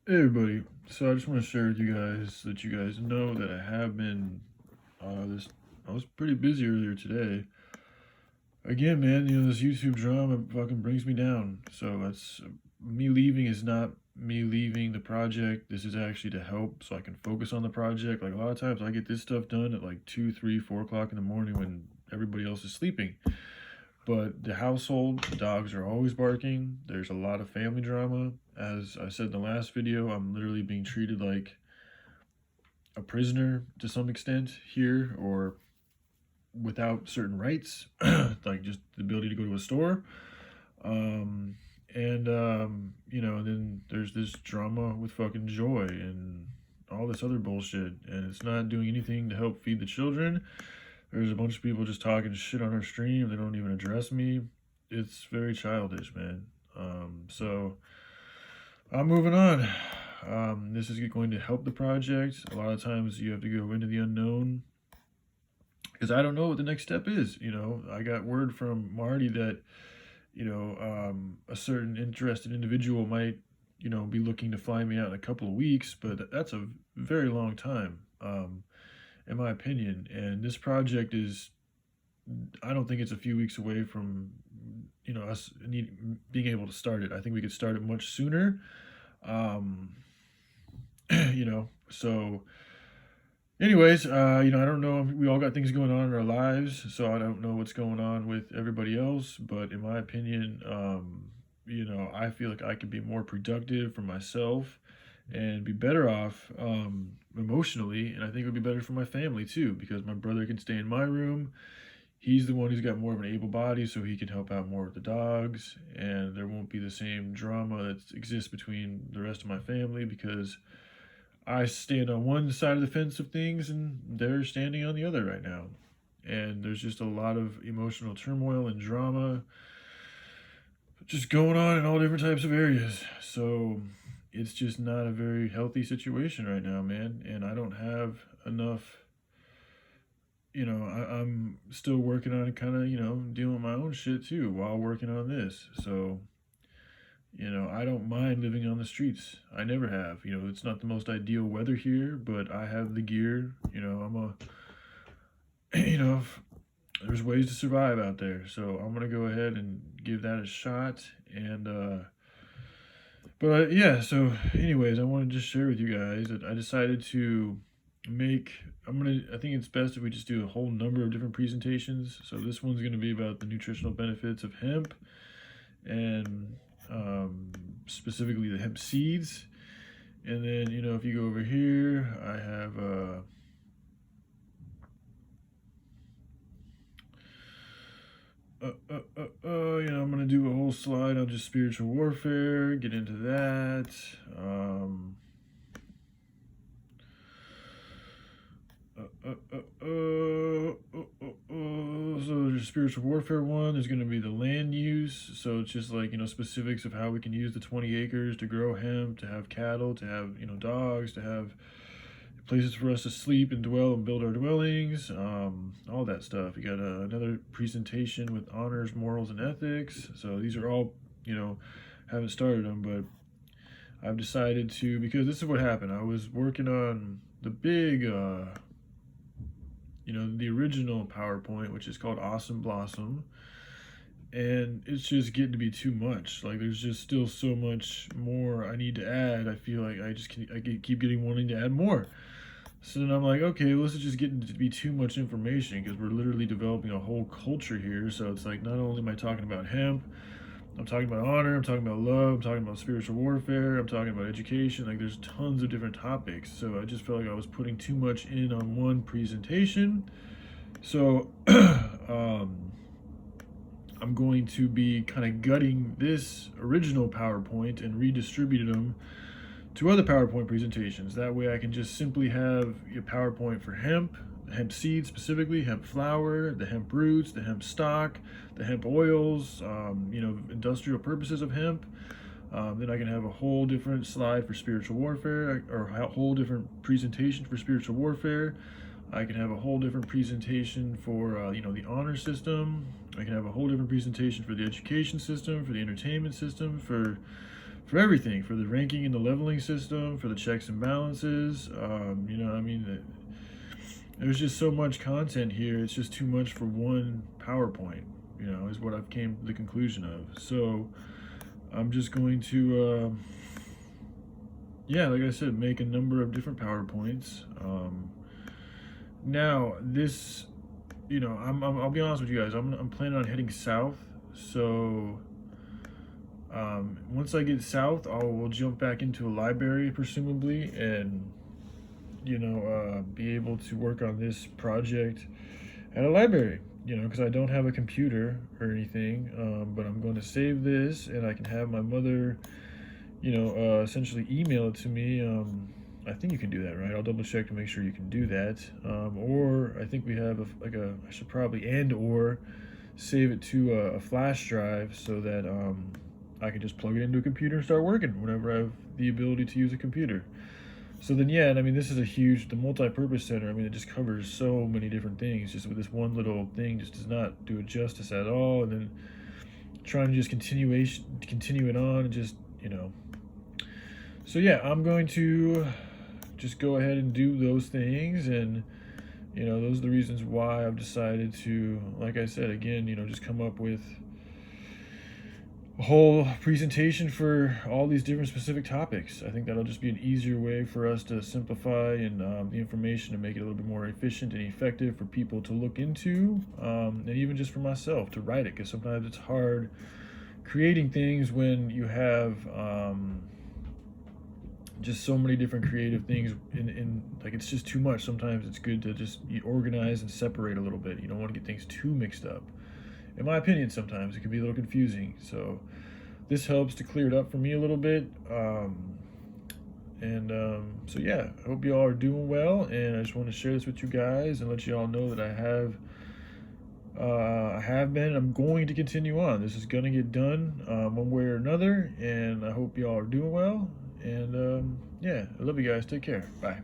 Hey everybody, so I just want to share with you guys that you guys know that I have been I was pretty busy earlier today. Again, man, this YouTube drama fucking brings me down. So that's me leaving is not me leaving the project. This is actually to help so I can focus on the project. Like a lot of times I get this stuff done at like 2, 3, 4 o'clock in the morning when everybody else is sleeping. But the household, the dogs are always barking. There's a lot of family drama. As I said in the last video, I'm literally being treated like a prisoner to some extent here, or without certain rights, like just the ability to go to a store. Then there's this drama with fucking Joy and all this other bullshit, and it's not doing anything to help feed the children. There's a bunch of people just talking shit on our stream. They don't even address me. It's very childish, man. So I'm moving on. This is going to help the project. A lot of times you have to go into the unknown because I don't know what the next step is. I got word from Marty that, a certain interested individual might, be looking to fly me out in a couple of weeks, but that's a very long time, in my opinion. And this project is, I don't think it's a few weeks away from, us being able to start it. I think we could start it much sooner. Um, so anyways, I don't know. We all got things going on in our lives, so I don't know what's going on with everybody else. But in my opinion, I feel like I could be more productive for myself and be better off emotionally. And I think it would be better for my family too, because my brother can stay in my room. He's the one who's got more of an able body, so he can help out more with the dogs. And there won't be the same drama that exists between the rest of my family because I stand on one side of the fence of things and they're standing on the other right now. And there's just a lot of emotional turmoil and drama just going on in all different types of areas. So it's just not a very healthy situation right now, man. And I don't have enough, I'm still working on kind of, dealing with my own shit too while working on this. So I don't mind living on the streets. I never have. It's not the most ideal weather here, but I have the gear. There's ways to survive out there. So I'm going to go ahead and give that a shot. Yeah, so anyways, I want to just share with you guys that I decided to I think it's best if we just do a whole number of different presentations. So this one's going to be about the nutritional benefits of hemp and specifically the hemp seeds. And then, if you go over here, I have I'm gonna do a whole slide on just spiritual warfare, get into that. So the spiritual warfare one is going to be the land use. So it's just like, specifics of how we can use the 20 acres to grow hemp, to have cattle, to have, dogs, to have places for us to sleep and dwell and build our dwellings, all that stuff. You got another presentation with honors, morals, and ethics. So these are all, haven't started them, but I've decided to, because this is what happened. I was working on the big, the original PowerPoint, which is called Awesome Blossom, and it's just getting to be too much. Like there's just still so much more I need to add. I feel like I keep getting wanting to add more. So then I'm like, okay, well, this is just getting to be too much information because we're literally developing a whole culture here. So it's like, not only am I talking about hemp, I'm talking about honor, I'm talking about love, I'm talking about spiritual warfare, I'm talking about education. Like there's tons of different topics. So I just felt like I was putting too much in on one presentation. So I'm going to be kind of gutting this original PowerPoint and redistributing them to other PowerPoint presentations. That way I can just simply have a PowerPoint for hemp seeds specifically, hemp flower, the hemp roots, the hemp stock, the hemp oils, industrial purposes of hemp. Then I can have a whole different slide for spiritual warfare, or a whole different presentation for spiritual warfare. I can have a whole different presentation for, the honor system. I can have a whole different presentation for the education system, for the entertainment system, for for everything, for the ranking and the leveling system, for the checks and balances. You know, I mean, there's just so much content here. It's just too much for one PowerPoint, you know, is what I've came to the conclusion of. So I'm just going to, yeah, like I said, make a number of different PowerPoints. Now this, you know, I'll be honest with you guys. I'm planning on heading south. So once I get south, we'll jump back into a library, presumably, and you know, be able to work on this project at a library. You know, because I don't have a computer or anything, but I'm going to save this, and I can have my mother, you know, essentially email it to me. I think you can do that, right? I'll double check to make sure you can do that. Or I think we have I should probably or save it to a flash drive so that I can just plug it into a computer and start working whenever I have the ability to use a computer. So then, yeah, and I mean, this is the multi-purpose center. I mean, it just covers so many different things. Just with this one little thing, just does not do it justice at all. And then trying to just continue it on, and just, you know. So yeah, I'm going to just go ahead and do those things, and you know, those are the reasons why I've decided to, like I said, again, you know, just come up with a whole presentation for all these different specific topics. I think that'll just be an easier way for us to simplify and the information to make it a little bit more efficient and effective for people to look into, and even just for myself to write it, because sometimes it's hard creating things when you have just so many different creative things in like, it's just too much. Sometimes it's good to just organize and separate a little bit. You don't want to get things too mixed up. In my opinion, sometimes it can be a little confusing. So this helps to clear it up for me a little bit. So yeah, I hope you all are doing well, and I just want to share this with you guys and let you all know that I have been, I'm going to continue on. This is going to get done one way or another, and I hope you all are doing well. And yeah, I love you guys. Take care. Bye.